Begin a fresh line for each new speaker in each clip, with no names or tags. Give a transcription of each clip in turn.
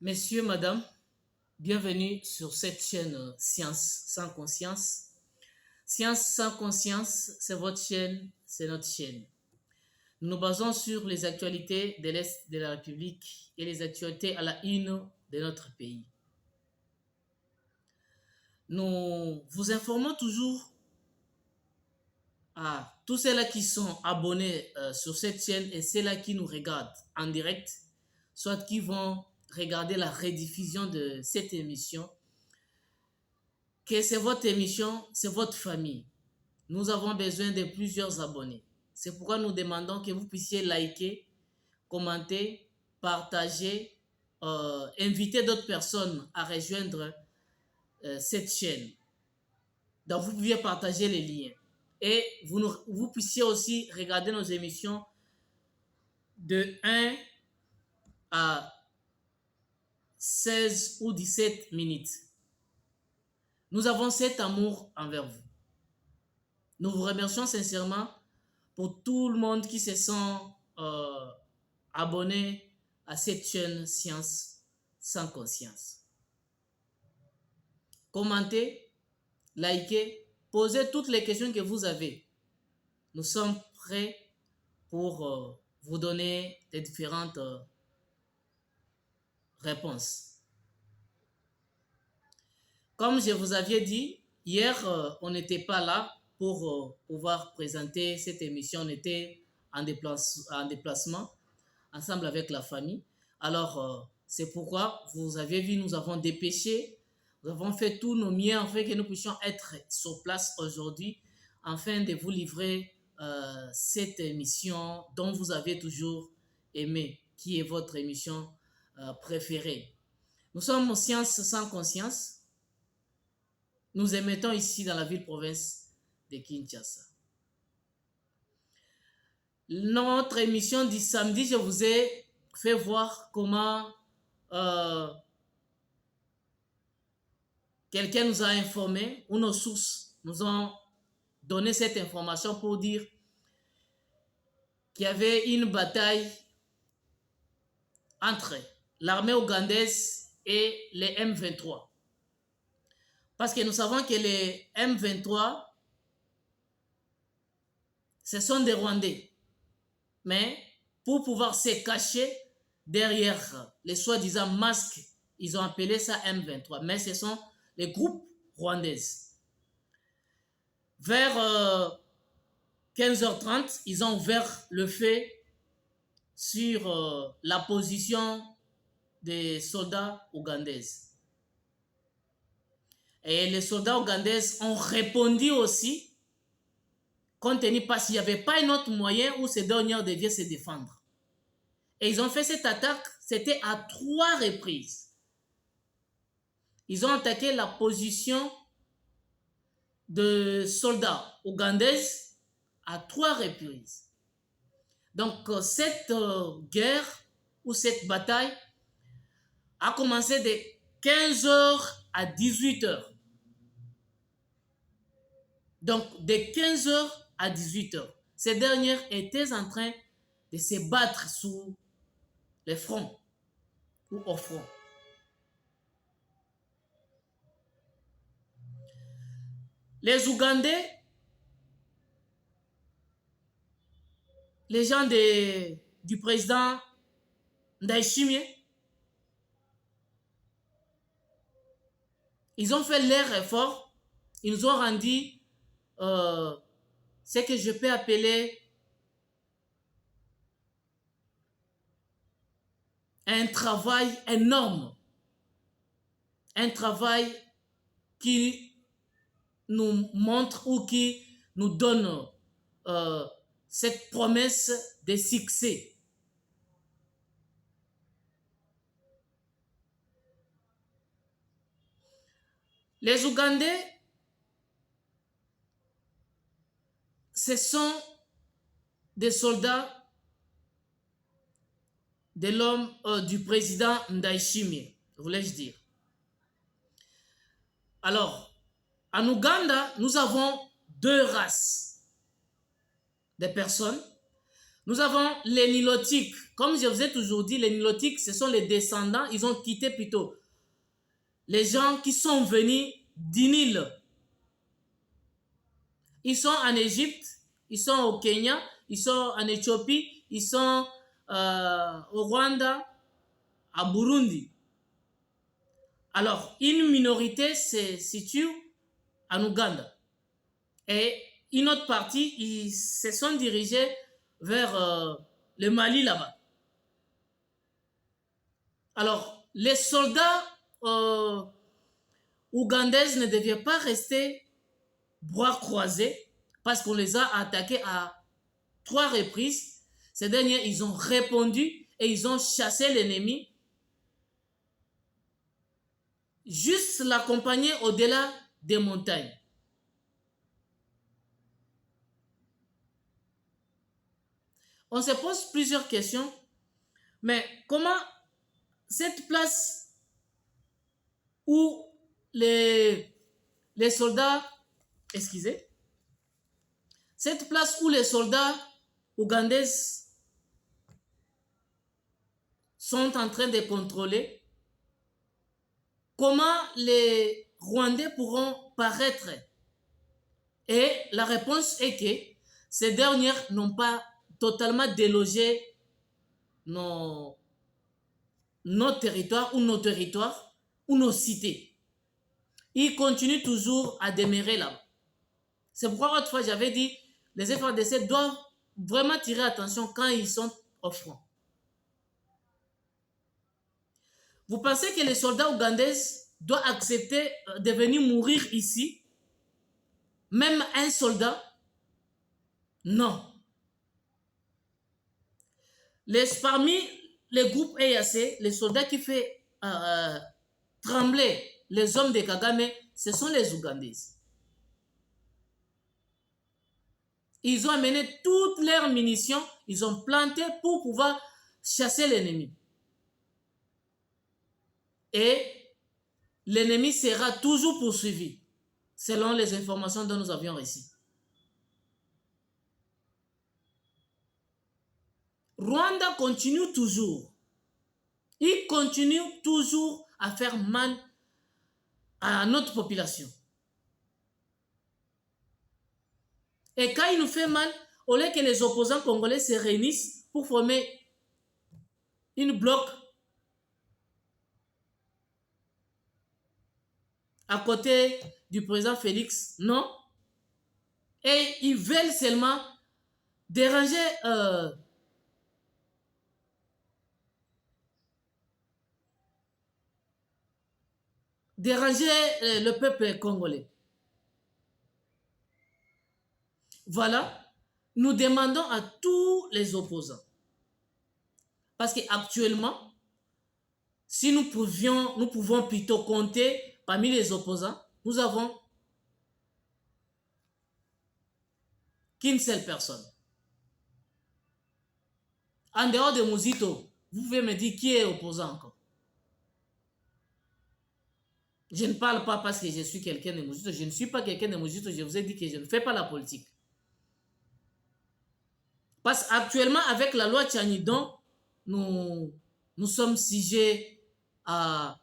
Messieurs, madame, bienvenue sur cette chaîne Science sans conscience. Science sans conscience, c'est votre chaîne, c'est notre chaîne. Nous nous basons sur les actualités de l'Est de la République et les actualités à la une de notre pays. Nous vous informons toujours à tous ceux-là qui sont abonnés sur cette chaîne et ceux-là qui nous regardent en direct, soit qui vont regarder la rediffusion de cette émission, que c'est votre émission, c'est votre famille. Nous avons besoin de plusieurs abonnés. C'est pourquoi nous demandons que vous puissiez liker, commenter, partager, inviter d'autres personnes à rejoindre cette chaîne. Donc vous pouviez partager les liens. Et vous puissiez aussi regarder nos émissions de 1 à 16 ou 17 minutes. Nous avons cet amour envers vous. Nous vous remercions sincèrement pour tout le monde qui se sent abonné à cette chaîne Science sans conscience. Commentez, likez, posez toutes les questions que vous avez. Nous sommes prêts pour vous donner les différentes réponses. Comme je vous avais dit, hier, on n'était pas là pour pouvoir présenter cette émission. On était en déplacement, ensemble avec la famille. Alors, c'est pourquoi vous avez vu, nous avons dépêché, nous avons fait tout nos mieux afin que nous puissions être sur place aujourd'hui, afin de vous livrer cette émission dont vous avez toujours aimé, qui est votre émission préférée. Nous sommes Science sans conscience. Nous émettons ici dans la ville-province de Kinshasa. Notre émission du samedi, je vous ai fait voir comment quelqu'un nous a informé, ou nos sources nous ont donné cette information pour dire qu'il y avait une bataille entre l'armée ougandaise et les M23. Parce que nous savons que les M23, ce sont des Rwandais. Mais pour pouvoir se cacher derrière les soi-disant masques, ils ont appelé ça M23. Mais ce sont les groupes rwandaises. Vers 15h30, ils ont ouvert le feu sur la position des soldats ougandaises. Et les soldats ougandais ont répondu aussi, compte tenu parce qu'il n'y avait pas un autre moyen où ces derniers devaient se défendre. Et ils ont fait cette attaque, c'était à 3 reprises. Ils ont attaqué la position de soldats ougandais à 3 reprises. Donc cette guerre ou cette bataille a commencé de 15h à 18h. Donc, de 15h à 18h, ces dernières étaient en train de se battre sous les fronts ou au front. Les Ougandais, les gens du président Ndayishimiye, ils ont fait leur effort, ils nous ont rendu ce que je peux appeler un travail énorme, un travail qui nous montre ou qui nous donne cette promesse de succès. Les Ougandais, ce sont des soldats de l'homme du président Ndayishimiye, voulais-je dire. Alors, en Ouganda, nous avons 2 races de personnes. Nous avons les Nilotiques. Comme je vous ai toujours dit, les Nilotiques, ce sont les descendants, ils ont quitté plutôt les gens qui sont venus du Nil. Ils sont en Égypte, ils sont au Kenya, ils sont en Éthiopie, ils sont au Rwanda, à Burundi. Alors, une minorité se situe en Ouganda. Et une autre partie, ils se sont dirigés vers le Mali là-bas. Alors, les soldats ougandais ne devaient pas rester bras croisés parce qu'on les a attaqués à 3 reprises. Ces derniers, ils ont répondu et ils ont chassé l'ennemi. Juste l'accompagner au-delà des montagnes. On se pose plusieurs questions, mais comment cette place où les soldats, excusez, cette place où les soldats ougandais sont en train de contrôler, comment les Rwandais pourront paraître? Et la réponse est que ces dernières n'ont pas totalement délogé nos territoires ou nos cités. Ils continuent toujours à demeurer là. C'est pourquoi autrefois j'avais dit, les FARDC doivent vraiment tirer attention quand ils sont au front. Vous pensez que les soldats ougandais doivent accepter de venir mourir ici? Même un soldat? Non. Parmi les groupes EAC, les soldats qui font trembler les hommes de Kagame, ce sont les Ougandais. Ils ont amené toutes leurs munitions, ils ont planté pour pouvoir chasser l'ennemi. Et l'ennemi sera toujours poursuivi, selon les informations dont nous avions reçues. Rwanda continue toujours. Il continue toujours à faire mal à notre population. Et quand il nous fait mal, au lieu que les opposants congolais se réunissent pour former une bloc à côté du président Félix, non. Et ils veulent seulement déranger le peuple congolais. Voilà, nous demandons à tous les opposants. Parce qu'actuellement, si nous pouvons plutôt compter parmi les opposants, nous avons qu'une seule personne. En dehors de Muzito, vous pouvez me dire qui est opposant encore? Je ne parle pas parce que je suis quelqu'un de Muzito. Je ne suis pas quelqu'un de Muzito. Je vous ai dit que je ne fais pas la politique. Parce qu'actuellement, avec la loi Tchanidon, nous sommes sujets à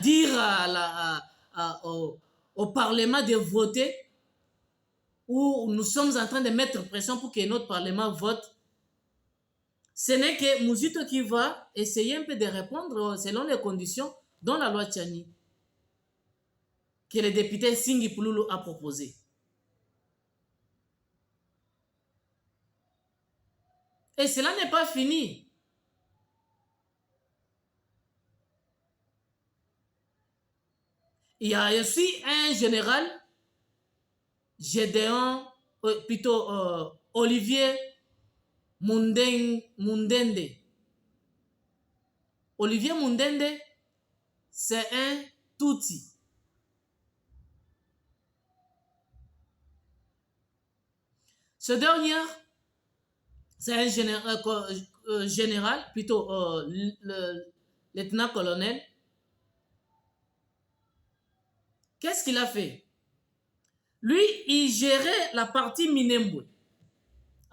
dire au Parlement de voter, où nous sommes en train de mettre pression pour que notre Parlement vote. Ce n'est que Muzito qui va essayer un peu de répondre selon les conditions dont la loi Tchani, que le député Singi Pululu a proposé. Et cela n'est pas fini. Il y a aussi un général, Gédéon, plutôt Olivier Mundende. Olivier Mundende, c'est un Tutsi. Ce dernier, c'est un général, plutôt le lieutenant-colonel. Qu'est-ce qu'il a fait? Lui, il gérait la partie Minembwe.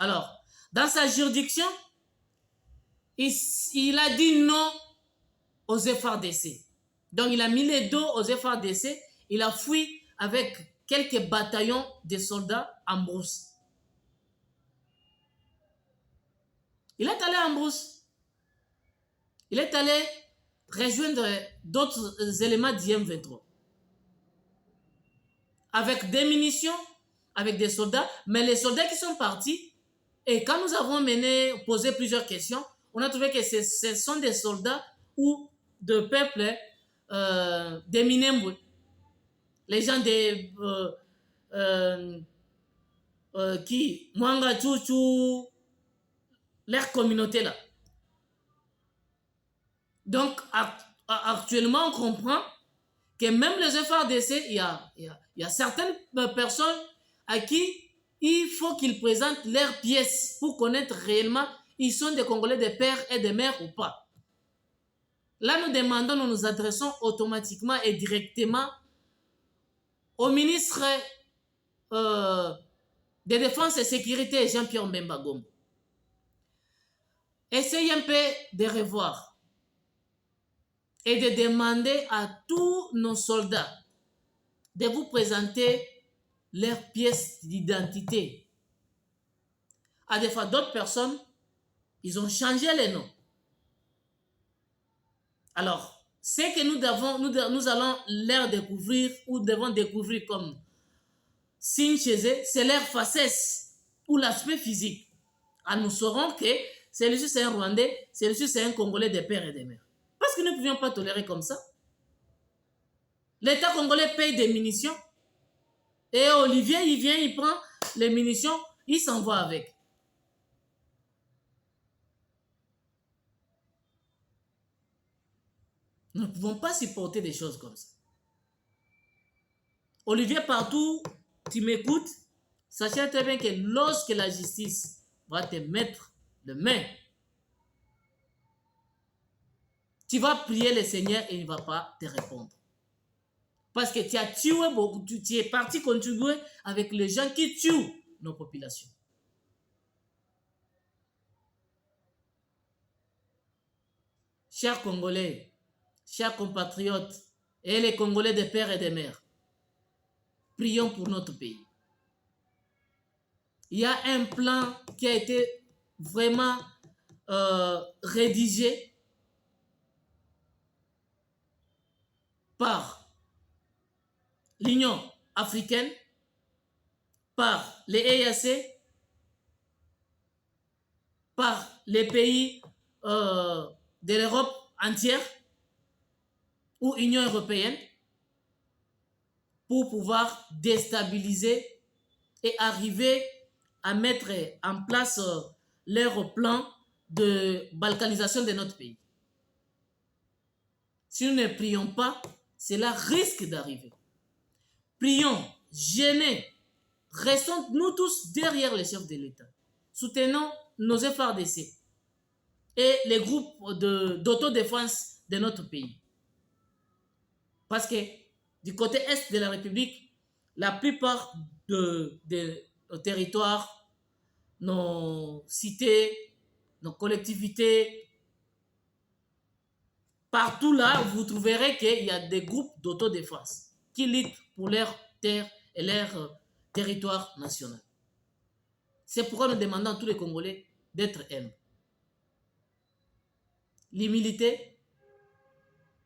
Alors, dans sa juridiction, il a dit non aux FARDC. Donc, il a mis les dos aux FARDC. Il a fui avec quelques bataillons de soldats en brousse. Il est allé en brousse. Il est allé rejoindre d'autres éléments d'IM-23. Avec des munitions, avec des soldats. Mais les soldats qui sont partis, et quand nous avons posé plusieurs questions, on a trouvé que ce sont des soldats ou de peuple des Minembwe. Les gens des qui Mwanga Chouchou, leur communauté là. Donc actuellement on comprend que même les FARDC, il y a certaines personnes à qui il faut qu'ils présentent leurs pièces pour connaître réellement ils sont des Congolais de père et de mère ou pas. Là nous demandons, nous nous adressons automatiquement et directement au ministre de Défense et Sécurité, Jean-Pierre Mbemba Gombo. Essayez un peu de revoir et de demander à tous nos soldats de vous présenter leurs pièces d'identité. À des fois, d'autres personnes, ils ont changé les noms. Alors, ce que nous allons leur découvrir ou devons découvrir comme signe chez eux, c'est leur faciès ou l'aspect physique. Alors, nous saurons que celui-ci c'est un Rwandais, celui-ci c'est un Congolais de père et de mère. Parce que nous ne pouvions pas tolérer comme ça. L'État congolais paye des munitions. Et Olivier, il vient, il prend les munitions, il s'en va avec. Nous ne pouvons pas supporter des choses comme ça. Olivier, partout, tu m'écoutes, sachez très bien que lorsque la justice va te mettre le main, tu vas prier le Seigneur et il ne va pas te répondre. Parce que tu as tué beaucoup, tu es parti contribuer avec les gens qui tuent nos populations. Chers Congolais, chers compatriotes et les Congolais de père et de mère, prions pour notre pays. Il y a un plan qui a été vraiment rédigé par l'Union africaine, par les EAC, par les pays de l'Europe entière ou Union européenne pour pouvoir déstabiliser et arriver à mettre en place leur plan de balkanisation de notre pays. Si nous ne prions pas, cela risque d'arriver. Prions, jeûnez, restons nous tous derrière les chefs de l'État. Soutenons nos FARDC et les groupes d'autodéfense de notre pays. Parce que du côté est de la République, la plupart de nos territoires, nos cités, nos collectivités, partout là, vous trouverez qu'il y a des groupes d'autodéfense qui luttent pour leur terre et leur territoire national. C'est pourquoi nous demandons à tous les Congolais d'être humbles. L'humilité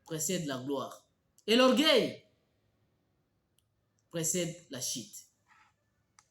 précède la gloire. Et l'orgueil précède la chute.